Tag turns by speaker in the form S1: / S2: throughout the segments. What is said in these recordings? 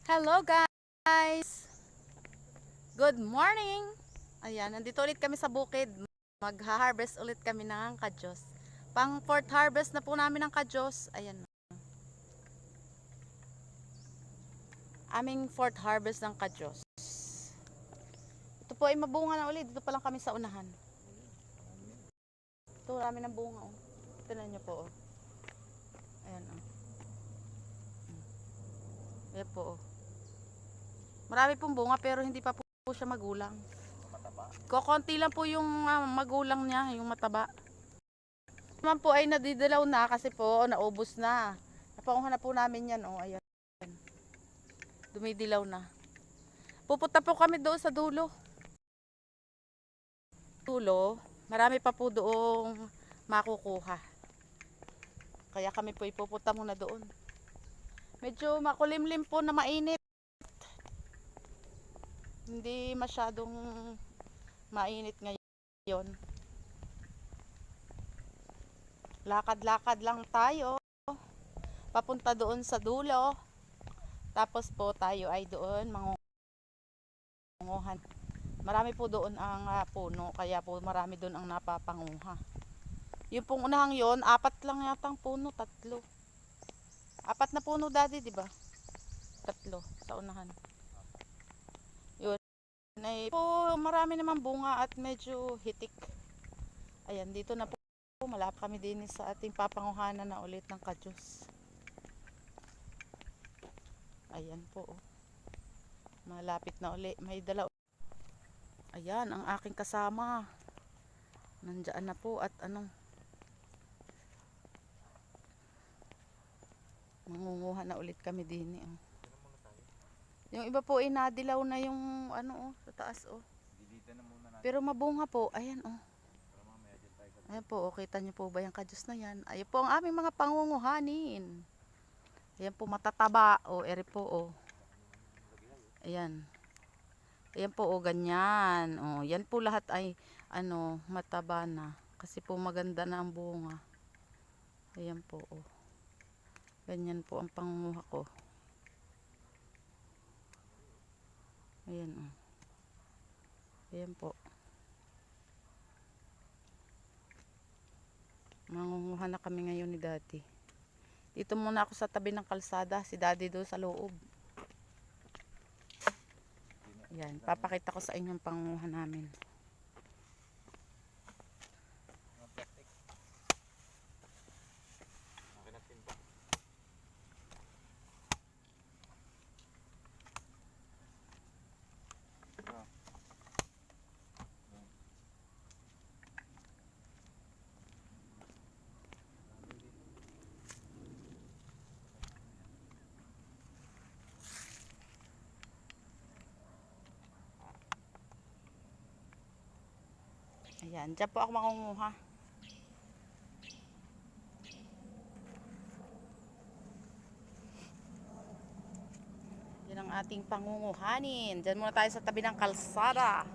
S1: Hello guys! Good morning! Ayan, nandito ulit kami sa bukid. Magha-harvest ulit kami ng kadyos. Pang fourth harvest na po namin ng kadyos. Ayan. Aming fourth harvest ng kadyos. Ito po ay mabunga na ulit. Dito pa lang kami sa unahan. Ito, rami ng bunga. Oh. Tignan nyo po. Oh. Ayan. Oh. Ayan po. Oh. Marami pong bunga pero hindi pa po siya magulang. Kokonti lang po yung magulang niya, yung mataba. Naman po ay nadidilaw na kasi po naubos na. Napanguhan na po namin yan. Oh, ayan. Dumidilaw na. Pupunta po kami doon sa dulo. Dulo, marami pa po doong makukuha. Kaya kami po ipupunta muna doon. Medyo makulimlim po na mainit. Hindi masyadong mainit ngayon. Lakad-lakad lang tayo. Papunta doon sa dulo. Tapos po tayo ay doon mangunguhan. Marami po doon ang puno. Kaya po marami doon ang napapanguha. Yung pong unahang yon, 4 lang yatang puno, 3. 4 na puno dati, di ba? 3 sa unahan. Yun. Ay po, marami naman bunga at medyo hitik. Ayan, dito na po. Malapit kami din sa ating papanguhanan na ulit ng kadyos. Ayan po. Malapit na ulit. May dala. Ayan, ang aking kasama. Nandiyan na po at mangunguha na ulit kami din. Yung iba po ay nadilaw na yung sa taas Pero mabunga po. Ayan Ayan po, kita nyo po ba yung kadyos na yan? Ayan po ang aming mga pangunguhanin. Ayan po matataba. Eri po Ayan. Ayan po ganyan. Yan po lahat ay mataba na. Kasi po maganda na ang bunga. Ayan po Ganyan po ang pangunguha ko. Ayan Ayan po. Mangunguha na kami ngayon ni Daddy. Dito muna ako sa tabi ng kalsada. Si Daddy doon sa loob. Ayan, papakita ko sa inyong pangunguha namin. Ayan, dyan po ako makunguha. Yan ang ating pangunguhanin. Dyan muna tayo sa tabi ng kalsada.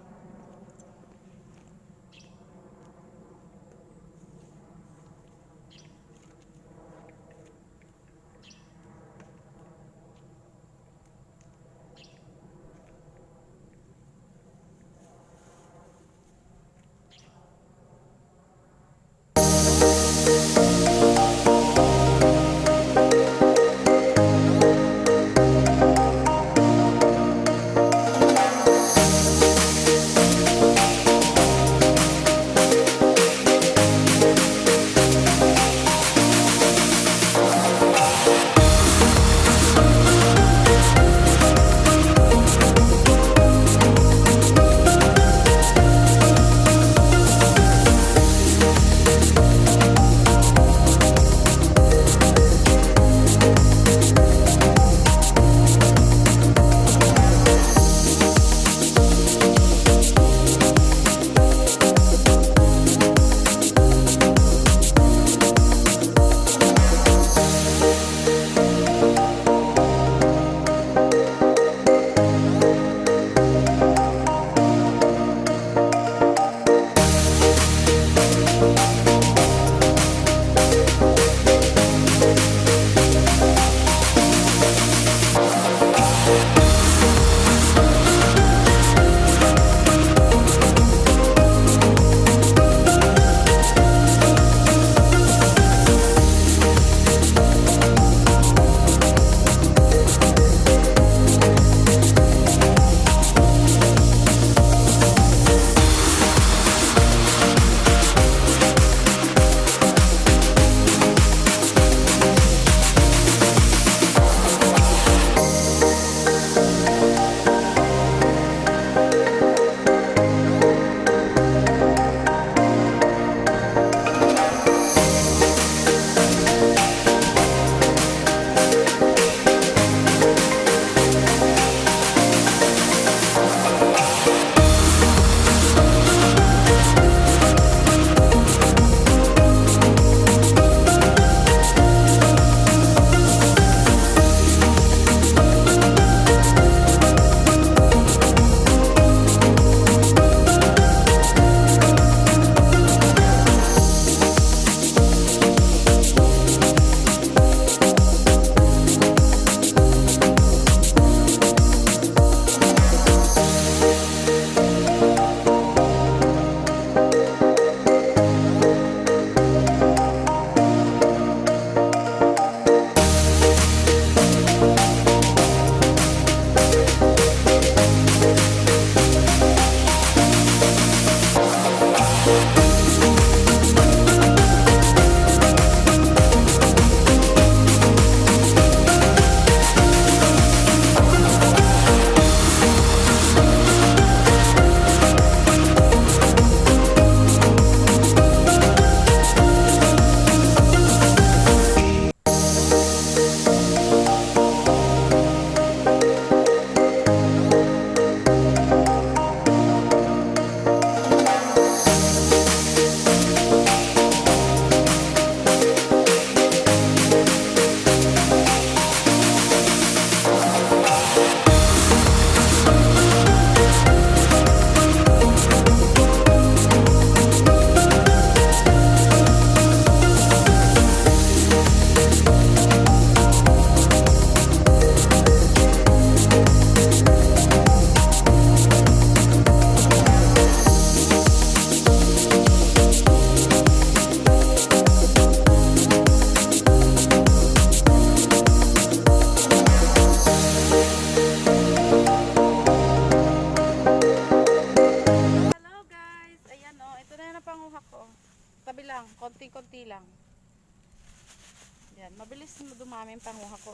S1: Dumami yung panguha ko.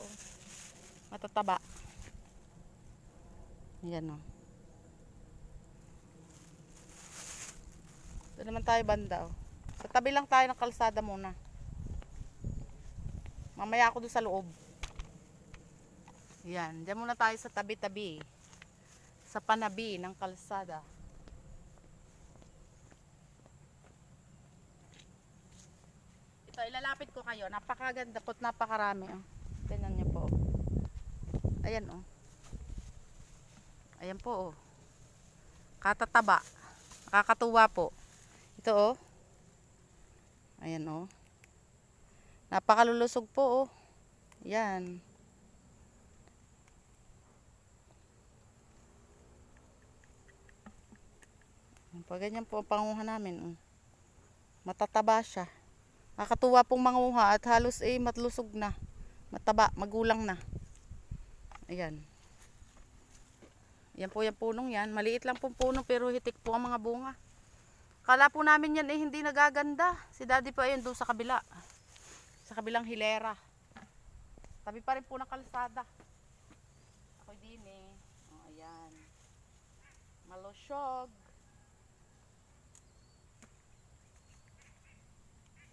S1: Matataba. Ayan o. Ito naman tayo banda o. Sa tabi lang tayo ng kalsada muna. Mamaya ako doon sa loob. Yan. Diyan muna tayo sa tabi-tabi. Sa panabi ng kalsada. Ito, ilalapit ko kayo. Napakaganda po at napakarami. Oh. Tingnan nyo po. Ayan oh. Ayan po oh. Katataba. Nakakatuwa po. Ito oh. Ayan oh. Napakalulusog po oh. Yan. Pag ganyan po ang panguha namin oh. Matataba siya. Nakakatuwa pong manguha at halos matlusog na. Mataba, magulang na. Ayan. Yan po yung punong yan. Maliit lang pong puno pero hitik po ang mga bunga. Kala po namin yan hindi nagaganda. Si daddy po ayun doon sa kabila. Sa kabilang hilera. Tabi pa rin po ng kalsada. Ako din eh. Oh, ayan. Malosyog.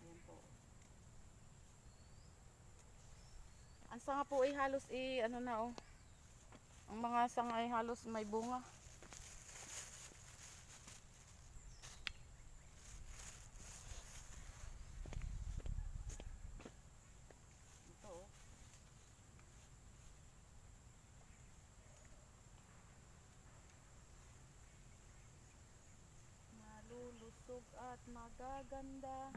S1: Ayan po. Ang sanga po ay halos ano na oh. Ang mga sanga ay halos may bunga. Ito oh. Malulusog at magaganda.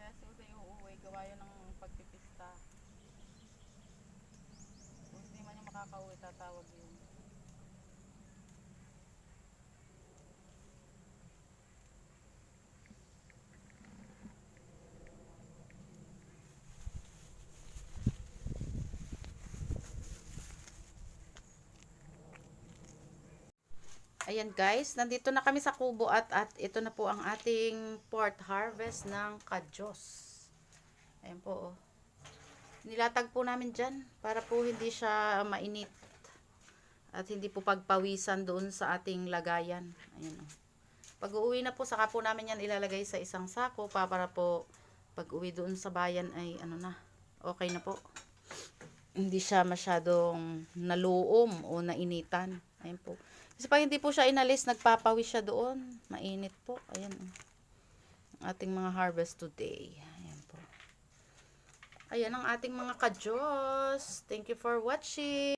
S1: Kaya si Uday uuwi, gawa yun ng pagpipista. Kung hindi man yung makakauwi, tatawag yun. Ayan guys, nandito na kami sa kubo at ito na po ang ating fourth harvest ng kadyos. Ayan po oh. Nilatag po namin dyan para po hindi siya mainit. At hindi po pagpawisan doon sa ating lagayan. Ayan oh. Pag uuwi na po, saka po namin yan ilalagay sa isang sako para po pag uwi doon sa bayan ay ano na, okay na po. Hindi siya masyadong naluom o nainitan. Ayan po. Kasi pag hindi po siya inalis, nagpapawis siya doon. Mainit po. Ayan. Ating mga harvest today. Ayan po. Ayan ang ating mga kadyos. Thank you for watching.